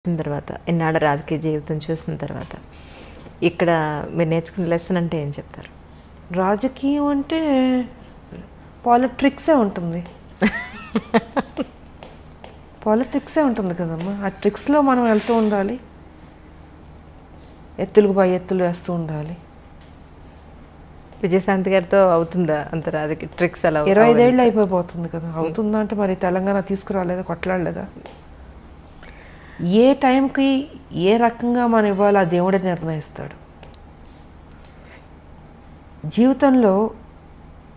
తర్వాత ఇన్నాళ్ళ రాజకీయ జీవితం చూసిన తర్వాత ఇక్కడ మీరు నేర్చుకున్న లెసన్ అంటే ఏం చెప్తారు? రాజకీయం అంటే పాలిటిక్సే ఉంటుంది. పాలిటిక్సే ఉంటుంది కదమ్మా. ఆ ట్రిక్స్లో మనం వెళ్తూ ఉండాలి, ఎత్తులకు పై ఎత్తులు వేస్తూ ఉండాలి. విజయశాంతి గారితో అవుతుందా అంత రాజకీయ ట్రిక్స్? అలా 25 ఏళ్ళు అయిపోతుంది కదా. అవుతుందా అంటే మరి తెలంగాణ తీసుకురాలేదా, కొట్లాడలేదా? ఏ టైంకి ఏ రకంగా మనం ఇవ్వాలో ఆ దేవుడే నిర్ణయిస్తాడు. జీవితంలో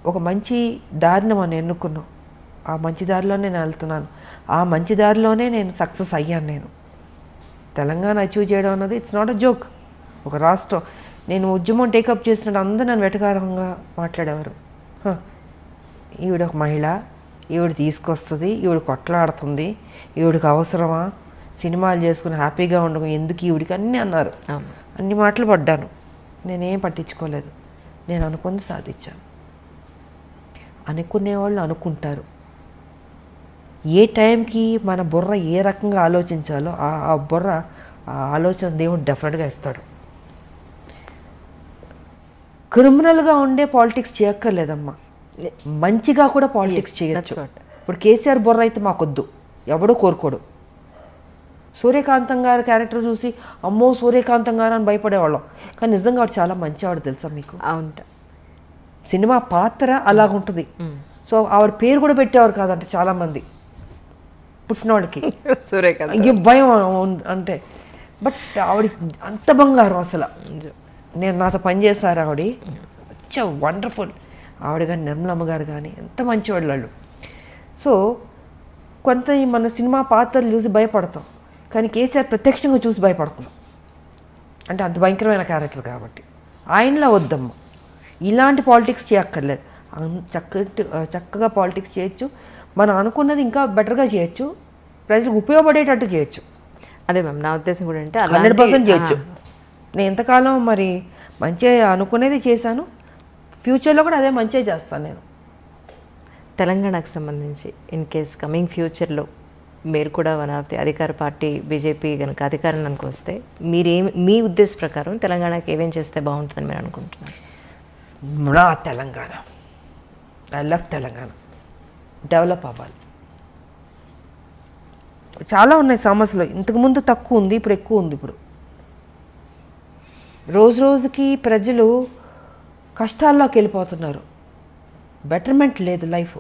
ఒక మంచి దారిని మనం ఎన్నుకున్నాం, ఆ మంచి దారిలోనే నేను వెళ్తున్నాను, ఆ మంచి దారిలోనే నేను సక్సెస్ అయ్యాను. నేను తెలంగాణ అచీవ్ చేయడం అన్నది ఇట్స్ నాట్ అ జోక్. ఒక రాష్ట్రం, నేను ఉద్యమం టేకప్ చేసినట్టు అందరూ నన్ను వెటకారంగా మాట్లాడేవారు. ఈవిడ ఒక మహిళ, ఈవిడ తీసుకొస్తుంది, ఈవిడ కొట్లాడుతుంది, ఈవిడికి అవసరమా, సినిమాలు చేసుకుని హ్యాపీగా ఉండడం ఎందుకు ఈవిడికి అన్నీ అన్నారు. అన్ని మాటలు పడ్డాను, నేనేం పట్టించుకోలేదు. నేను అనుకుంది సాధించాను. అనుకునేవాళ్ళు అనుకుంటారు. ఏ టైంకి మన బుర్ర ఏ రకంగా ఆలోచించాలో ఆ బుర్ర ఆ ఆలోచన దేవుడు డెఫినెట్గా ఇస్తాడు. క్రిమినల్గా ఉండే పాలిటిక్స్ చేయక్కర్లేదమ్మా, మంచిగా కూడా పాలిటిక్స్ చేయొచ్చు. ఇప్పుడు కేసీఆర్ బుర్ర అయితే మాకొద్దు, ఎవడో కోరుకోడు. సూర్యకాంతం గారి క్యారెక్టర్ చూసి అమ్మో సూర్యకాంతం గారు అని భయపడేవాళ్ళం, కానీ నిజంగా ఆవిడ చాలా మంచివాడు తెలుసా మీకు. అవును, సినిమా పాత్ర అలాగుంటుంది. సో ఆవిడ పేరు కూడా పెట్టేవారు కాదంటే చాలామంది పుట్టినవాడికి ఇంకేం భయం అంటే. బట్ ఆవిడ అంత బంగారం అసలు. నేను నాతో పనిచేశారు ఆవిడ, వండర్ఫుల్. ఆవిడ కానీ నిర్మలమ్మ గారు కానీ ఎంత మంచివాళ్ళు వాళ్ళు. సో కొంత మన సినిమా పాత్రలు చూసి భయపడతాం, కానీ కేసీఆర్ ప్రత్యక్షంగా చూసి భయపడుతున్నాం. అంటే అంత భయంకరమైన క్యారెక్టర్ కాబట్టి ఆయనలా వద్దమ్మ. ఇలాంటి పాలిటిక్స్ చేయక్కర్లేదు, చక్కగా పాలిటిక్స్ చేయొచ్చు. మనం అనుకున్నది ఇంకా బెటర్గా చేయొచ్చు, ప్రజలకు ఉపయోగపడేటట్టు చేయొచ్చు. అదే మ్యామ్ నా ఉద్దేశం కూడా. అంటే 100% చేయొచ్చు. నేను ఎంతకాలం మరి మంచిగా అనుకునేది చేశాను, ఫ్యూచర్లో కూడా అదే మంచిగా చేస్తాను నేను. తెలంగాణకు సంబంధించి ఇన్ కేస్ కమింగ్ ఫ్యూచర్లో మీరు కూడా వన్ ఆఫ్ ది అధికార పార్టీ బీజేపీ కనుక అధికారానికి వస్తే మీ ఉద్దేశ ప్రకారం తెలంగాణకి ఏమేం చేస్తే బాగుంటుందని మీరు అనుకుంటున్నారు? నా Telangana, I love Telangana, develop అవ్వాలి. చాలా ఉన్నాయి సమస్యలు. ఇంతకుముందు తక్కువ ఉంది, ఇప్పుడు ఎక్కువ ఉంది. ఇప్పుడు రోజు రోజుకి ప్రజలు కష్టాల్లోకి వెళ్ళిపోతున్నారు, బెటర్మెంట్ లేదు లైఫ్.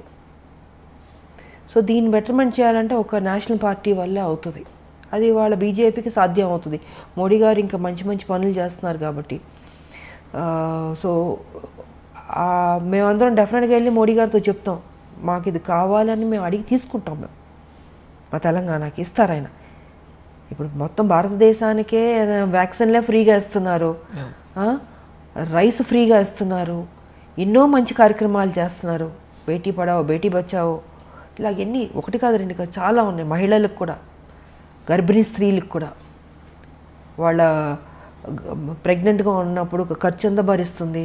సో దీన్ని బెటర్మెంట్ చేయాలంటే ఒక నేషనల్ పార్టీ వల్లే అవుతుంది. అది వాళ్ళ బీజేపీకి సాధ్యం అవుతుంది. మోడీ గారు ఇంకా మంచి మంచి పనులు చేస్తున్నారు కాబట్టి. సో మేమందరం డెఫినెట్గా వెళ్ళి మోడీ గారితో చెప్తాం, మాకు ఇది కావాలని మేము అడిగి తీసుకుంటాం. మేము మా తెలంగాణకి ఇస్తారు ఆయన. ఇప్పుడు మొత్తం భారతదేశానికే వ్యాక్సిన్లే ఫ్రీగా ఇస్తున్నారు, రైస్ ఫ్రీగా ఇస్తున్నారు, ఎన్నో మంచి కార్యక్రమాలు చేస్తున్నారు. బేటీ పడావో బేటీ బచావో ఇలాగ ఎన్ని, ఒకటి కాదు రెండు కాదు, చాలా ఉన్నాయి. మహిళలకు కూడా, గర్భిణీ స్త్రీలకు కూడా వాళ్ళ ప్రెగ్నెంట్గా ఉన్నప్పుడు ఖర్చు అంతా భరిస్తుంది.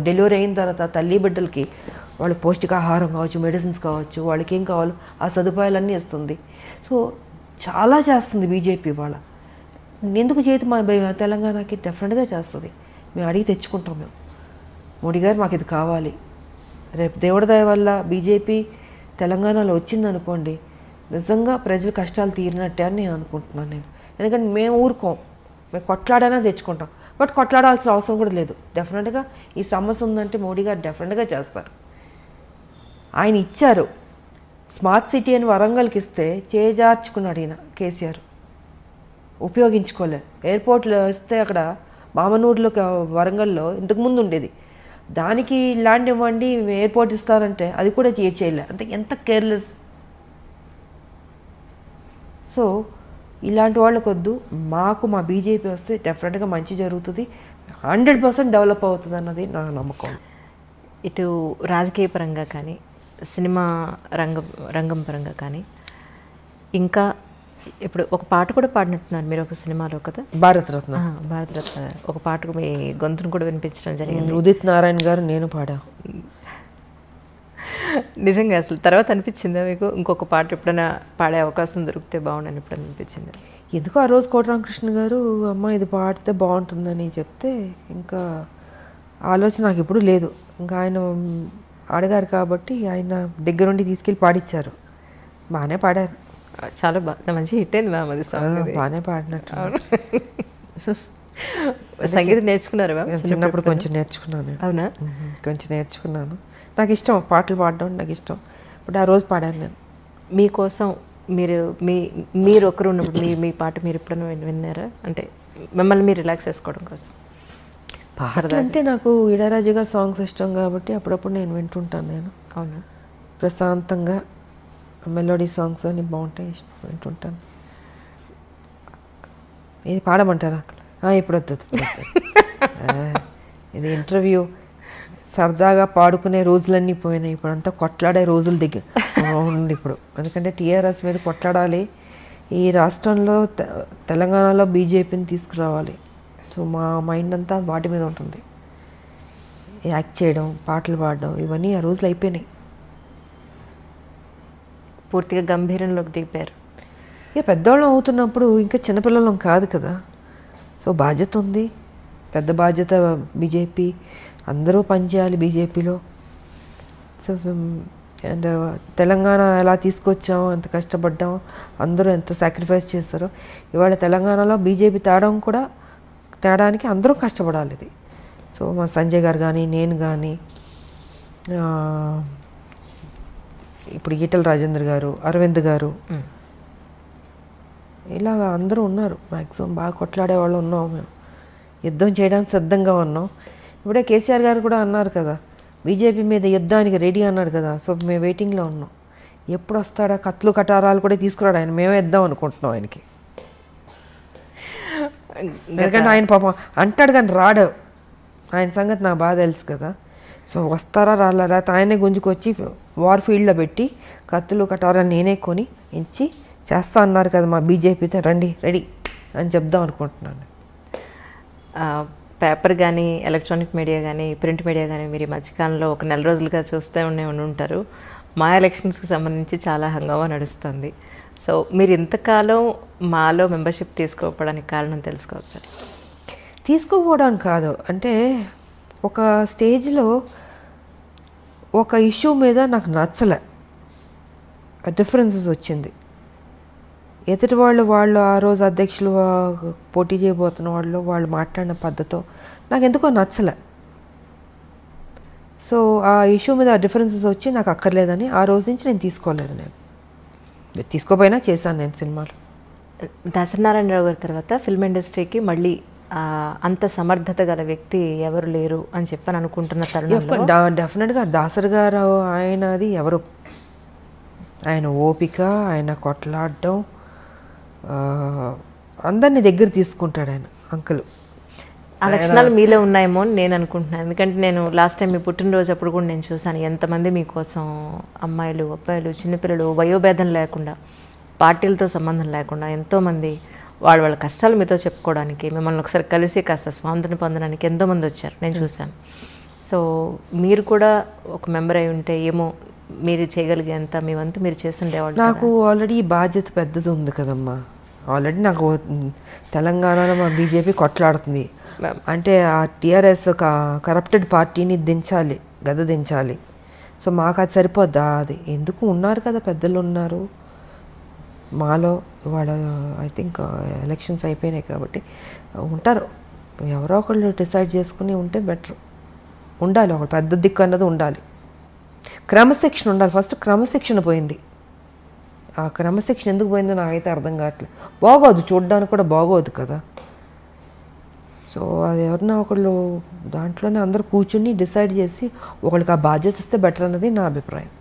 డెలివరీ అయిన తర్వాత తల్లి బిడ్డలకి వాళ్ళకి పౌష్టికాహారం కావచ్చు, మెడిసిన్స్ కావచ్చు, వాళ్ళకి ఏం కావాలో ఆ సదుపాయాలన్నీ ఇస్తుంది. సో చాలా చేస్తుంది బీజేపీ. వాళ్ళ ఎందుకు చేతి మా తెలంగాణకి డెఫినెట్గా చేస్తుంది. మేము అడిగి తెచ్చుకుంటాం. మేము మోడీ గారు మాకు ఇది కావాలి. రేపు దేవుడి దయ వల్ల బీజేపీ తెలంగాణలో వచ్చిందనుకోండి, నిజంగా ప్రజల కష్టాలు తీరినట్టే అని నేను అనుకుంటున్నాను. నేను ఎందుకంటే మేము ఊరుకోం, మేము కొట్లాడైనా తెచ్చుకుంటాం. బట్ కొట్లాడాల్సిన అవసరం కూడా లేదు. డెఫినెట్గా ఈ సమస్య ఉందంటే మోడీ గారు డెఫినెట్గా చేస్తారు. ఆయన ఇచ్చారు స్మార్ట్ సిటీ అని వరంగల్కి ఇస్తే చేజార్చుకున్నాడు ఈయన కేసీఆర్, ఉపయోగించుకోలేదు. ఎయిర్పోర్ట్లో ఇస్తే అక్కడ మామనూరులో వరంగల్లో ఇంతకుముందు ఉండేది, దానికి ల్యాండ్ ఇవ్వండి ఎయిర్పోర్ట్ ఇస్తారంటే అది కూడా చేయలే. అంటే ఎంత కేర్లెస్. సో ఇలాంటి వాళ్ళకు వద్దు. మాకు మా బీజేపీ వస్తే డెఫినెట్గా మంచి జరుగుతుంది, 100% డెవలప్ అవుతుంది అన్నది నా నమ్మకం. ఇటు రాజకీయ పరంగా కానీ, సినిమా రంగం పరంగా కానీ, ఇంకా ఇప్పుడు ఒక పాట కూడా పాడినట్టున్నారు మీరు ఒక సినిమాలో కదా, భారతరత్న. ఒక పాటకు మీ గొంతును కూడా వినిపించడం జరిగింది. ఉదిత్ నారాయణ గారు నేను పాడా. నిజంగా అసలు తర్వాత అనిపించిందా మీకు ఇంకొక పాట ఎప్పుడైనా పాడే అవకాశం దొరికితే బాగుండని ఎప్పుడైనా అనిపించిందా? ఎందుకో ఆ రోజు కోట రామకృష్ణ గారు అమ్మ ఇది పాడితే బాగుంటుందని చెప్తే ఇంకా ఆలోచన నాకు ఎప్పుడు లేదు. ఇంకా ఆయన అడిగారు కాబట్టి ఆయన దగ్గరుండి తీసుకెళ్ళి పాడిచ్చారు. బాగానే పాడారు. చాలా బాగా మంచి హిట్ అయింది మ్యామ్ అది సాంగ్. బాగానే పాడినట్టు. సంగీతం నేర్చుకున్నారు మ్యామ్? చిన్నప్పుడు కొంచెం నేర్చుకున్నాను. అవునా? కొంచెం నేర్చుకున్నాను. నాకు ఇష్టం పాటలు పాడడం, నాకు ఇష్టం. ఇప్పుడు ఆ రోజు పాడాను నేను. మీకోసం మీరు ఒకరు ఉన్నప్పుడు మీ పాట మీరు ఎప్పుడైనా విన్నారా? అంటే మిమ్మల్ని మీరు రిలాక్స్ చేసుకోవడం కోసం. పాటలు అంటే నాకు ఇళయరాజా గారి సాంగ్స్ ఇష్టం కాబట్టి అప్పుడప్పుడు నేను వింటుంటాను. నేను అవును, ప్రశాంతంగా మెలోడీ సాంగ్స్ అని బాగుంటాయి, వింటుంటాను. ఇది పాడమంటారా? ఇప్పుడు వద్దు. ఇది ఇంటర్వ్యూ. సరదాగా పాడుకునే రోజులన్నీ పోయినాయి. ఇప్పుడు అంతా కొట్లాడే రోజుల దగ్గర ఉంది ఇప్పుడు. ఎందుకంటే టీఆర్ఎస్ మీద కొట్లాడాలి. ఈ రాష్ట్రంలో తెలంగాణలో బీజేపీని తీసుకురావాలి. సో మా మైండ్ అంతా వాటి మీద ఉంటుంది. యాక్ట్ చేయడం, పాటలు పాడడం ఇవన్నీ ఆ రోజులు అయిపోయినాయి. పూర్తిగా గంభీరంలోకి దిగిపోయారు. ఇక పెద్దవాళ్ళం అవుతున్నప్పుడు ఇంకా చిన్నపిల్లలం కాదు కదా. సో బాధ్యత ఉంది, పెద్ద బాధ్యత. బీజేపీ అందరూ పనిచేయాలి బీజేపీలో. సో అండ్ తెలంగాణ ఎలా తీసుకొచ్చాం, ఎంత కష్టపడ్డాం, అందరూ ఎంత సాక్రిఫైస్ చేస్తారో. ఇవాళ తెలంగాణలో బీజేపీ తేడానికి అందరూ కష్టపడాలి. ఇది సో మా సంజయ్ గారు కానీ, నేను కానీ, ఇప్పుడు ఈటల రాజేందర్ గారు, అరవింద్ గారు, ఇలాగ అందరూ ఉన్నారు. మ్యాక్సిమం బాగా కొట్లాడే వాళ్ళు ఉన్నాం. మేము యుద్ధం చేయడానికి సిద్ధంగా ఉన్నాం. ఇప్పుడే కేసీఆర్ గారు కూడా అన్నారు కదా, బీజేపీ మీద యుద్ధానికి రెడీ అన్నాడు కదా. సో మేము వెయిటింగ్లో ఉన్నాం. ఎప్పుడు వస్తాడా? కత్తులు కటారాలు కూడా తీసుకురాడు ఆయన. మేమే ఇద్దాం అనుకుంటున్నాం ఆయనకి. ఎందుకంటే ఆయన పాపం అంటాడు కానీ రాడు. ఆయన సంగతి నాకు బాగా తెలుసు కదా. సో వస్తారా రాలా, లేకపోతే ఆయనే గుంజుకొచ్చి వార్ ఫీల్డ్లో పెట్టి కత్తులు కటారాలు నేనే కొని ఇచ్చి చేస్తా అన్నారు కదా మా బీజేపీతో, రండి రెడీ అని చెప్దాం అనుకుంటున్నాను. పేపర్ కానీ, ఎలక్ట్రానిక్ మీడియా కానీ, ప్రింట్ మీడియా కానీ మీరు ఈ మధ్యకాలంలో ఒక నెల రోజులుగా చూస్తూ ఉంటారు. మా ఎలక్షన్స్కి సంబంధించి చాలా హంగామా నడుస్తుంది. సో మీరు ఇంతకాలం మాలో మెంబర్షిప్ తీసుకోకపోవడానికి కారణం తెలుసుకోవచ్చు? తీసుకోకపోవడానికి కాదు, అంటే ఒక స్టేజ్లో ఒక ఇష్యూ మీద నాకు నచ్చలే, డిఫరెన్సెస్ వచ్చింది. ఎదుటి వాళ్ళు ఆ రోజు అధ్యక్షులు పోటీ చేయబోతున్న వాళ్ళు మాట్లాడిన పద్ధతితో నాకు ఎందుకో నచ్చలే. సో ఆ ఇష్యూ మీద డిఫరెన్సెస్ వచ్చి నాకు అక్కర్లేదని ఆ రోజు నుంచి నేను తీసుకోలేదు. నేను తీసుకోపోయినా చేశాను నేను సినిమాలు. దాసనారాయణరావు గారి తర్వాత ఫిల్మ్ ఇండస్ట్రీకి మళ్ళీ అంత సమర్థత గల వ్యక్తి ఎవరు లేరు అని చెప్పని అనుకుంటున్న తరుణంలో డెఫినెట్గా దాసరి గారు ఆయనది ఎవరు, ఆయన ఓపిక, ఆయన కొట్లాడడం, అందరినీ దగ్గర తీసుకుంటాడు ఆయన అంకుల్. ఆ లక్షణాలు మీలో ఉన్నాయేమో అని నేను అనుకుంటున్నాను. ఎందుకంటే నేను లాస్ట్ టైం మీ పుట్టినరోజు అప్పుడు కూడా నేను చూశాను ఎంతమంది మీకోసం, అమ్మాయిలు, అబ్బాయిలు, చిన్నపిల్లలు, వయోభేదం లేకుండా, పార్టీలతో సంబంధం లేకుండా ఎంతోమంది వాళ్ళ కష్టాలు మీతో చెప్పుకోవడానికి, మిమ్మల్ని ఒకసారి కలిసి కాస్త స్వాతంత్రం పొందడానికి ఎంతోమంది వచ్చారు, నేను చూశాను. సో మీరు కూడా ఒక మెంబర్ అయి ఉంటే ఏమో మీరు చేయగలిగేంత మీ వంతు మీరు చేస్తుండేవాళ్ళు. నాకు ఆల్రెడీ ఈ బాధ్యత పెద్దది ఉంది కదమ్మా. ఆల్రెడీ నాకు తెలంగాణలో మా బీజేపీ కొట్లాడుతుంది అంటే ఆ టీఆర్ఎస్ కరప్టెడ్ పార్టీని దించాలి, గద దించాలి. సో మాకు అది సరిపోద్దా? అది ఎందుకు ఉన్నారు కదా, పెద్దలు ఉన్నారు మాలో. వాళ్ళ ఐ థింక్ ఎలక్షన్స్ అయిపోయినాయి కాబట్టి ఉంటారు. ఎవరో ఒకళ్ళు డిసైడ్ చేసుకుని ఉంటే బెటర్. ఉండాలి, ఒక పెద్ద దిక్కు అన్నది ఉండాలి. క్రమశిక్షణ ఉండాలి. ఫస్ట్ క్రమశిక్షణ పోయింది. ఆ క్రమశిక్షణ ఎందుకు పోయిందో నాకైతే అర్థం కావట్లేదు. బాగోదు, చూడడానికి కూడా బాగోదు కదా. సో అది ఎవరన్నా ఒకళ్ళు దాంట్లోనే అందరూ కూర్చుని డిసైడ్ చేసి ఒకళ్ళకి ఆ బాధ్యత ఇస్తే బెటర్ అన్నది నా అభిప్రాయం.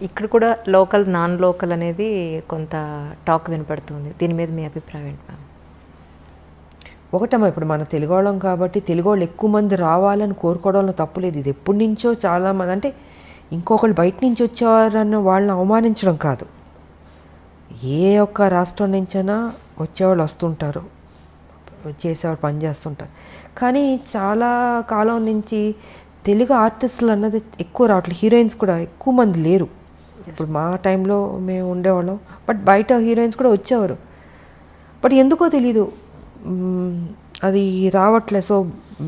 ఇక్కడ కూడా లోకల్, నాన్ లోకల్ అనేది కొంత టాక్ వినపడుతుంది. దీని మీద మీ అభిప్రాయం ఏంటి మ్యామ్? ఒకటమ్మా, ఇప్పుడు మన తెలుగు వాళ్ళం కాబట్టి తెలుగు వాళ్ళు ఎక్కువ మంది రావాలని కోరుకోవడంలో తప్పులేదు. ఇది ఎప్పటి నుంచో చాలామంది, అంటే ఇంకొకళ్ళు బయట నుంచి వచ్చేవారన్న వాళ్ళని అవమానించడం కాదు. ఏ ఒక్క రాష్ట్రం నుంచైనా వచ్చేవాళ్ళు వస్తుంటారు, చేసేవాళ్ళు పని చేస్తుంటారు. కానీ చాలా కాలం నుంచి తెలుగు ఆర్టిస్టులు అన్నది ఎక్కువ రావట్లేదు. హీరోయిన్స్ కూడా ఎక్కువ మంది లేరు. ఇప్పుడు మా టైంలో మేము ఉండేవాళ్ళం, బట్ బయట హీరోయిన్స్ కూడా వచ్చేవారు. బట్ ఎందుకో తెలీదు అది రావట్లే. సో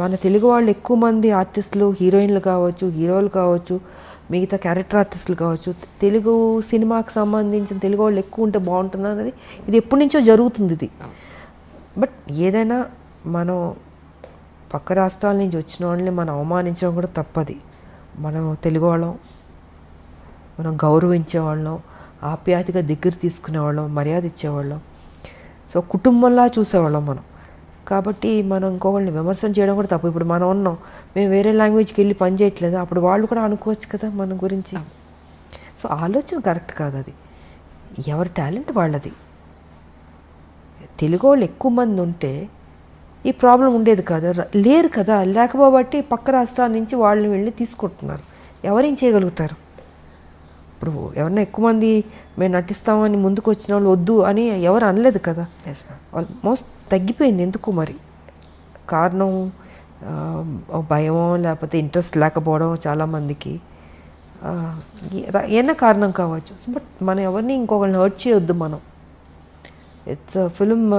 మన తెలుగు వాళ్ళు ఎక్కువ మంది ఆర్టిస్టులు, హీరోయిన్లు కావచ్చు, హీరోలు కావచ్చు, మిగతా క్యారెక్టర్ ఆర్టిస్టులు కావచ్చు, తెలుగు సినిమాకి సంబంధించిన తెలుగు వాళ్ళు ఎక్కువ ఉంటే బాగుంటుంది అన్నది ఇది ఎప్పటి నుంచో జరుగుతుంది ఇది. బట్ ఏదైనా మనం పక్క రాష్ట్రాల నుంచి వచ్చిన వాళ్ళని మనం అవమానించడం కూడా తప్పది. మనం తెలుగు వాళ్ళం, మనం గౌరవించేవాళ్ళం, ఆప్యాయతగా దగ్గర తీసుకునేవాళ్ళం, మర్యాద ఇచ్చేవాళ్ళం, సో కుటుంబంలా చూసేవాళ్ళం మనం. కాబట్టి మనం ఇంకొకళ్ళని విమర్శన చేయడం కూడా తప్పు. ఇప్పుడు మనం ఉన్నాం, మేము వేరే లాంగ్వేజ్కి వెళ్ళి పని చేయట్లేదు, అప్పుడు వాళ్ళు కూడా అనుకోవచ్చు కదా మన గురించి. సో ఆలోచన కరెక్ట్ కాదు అది. ఎవరి టాలెంట్ వాళ్ళది. తెలుగు వాళ్ళు ఎక్కువ మంది ఉంటే ఈ ప్రాబ్లం ఉండేది కాదు. లేరు కదా, లేకపోబట్టి పక్క రాష్ట్రాల నుంచి వాళ్ళని వెళ్ళి తీసుకుంటున్నారు. ఎవరేం చేయగలుగుతారు? ఇప్పుడు ఎవరన్నా ఎక్కువ మంది మేము నటిస్తామని ముందుకు వచ్చిన వాళ్ళు వద్దు అని ఎవరు అనలేదు కదా. ఆల్మోస్ట్ తగ్గిపోయింది. ఎందుకు మరి? కారణం భయమో లేకపోతే ఇంట్రెస్ట్ లేకపోవడం చాలామందికి, ఏమైనా కారణం కావచ్చు. బట్ మనం ఎవరిని ఇంకొకరిని హర్ట్ చేయొద్దు. మనం ఇట్స్ ఫిల్మ్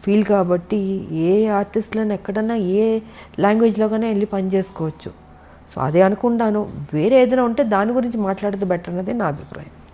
ఫీల్డ్ కాబట్టి ఏ ఆర్టిస్ట్లను ఎక్కడన్నా ఏ లాంగ్వేజ్లోగానే వెళ్ళి పని చేసుకోవచ్చు. సో అదే అనుకుంటాను. వేరే ఏదైనా ఉంటే దాని గురించి మాట్లాడితే బెటర్ అన్నది నా అభిప్రాయం.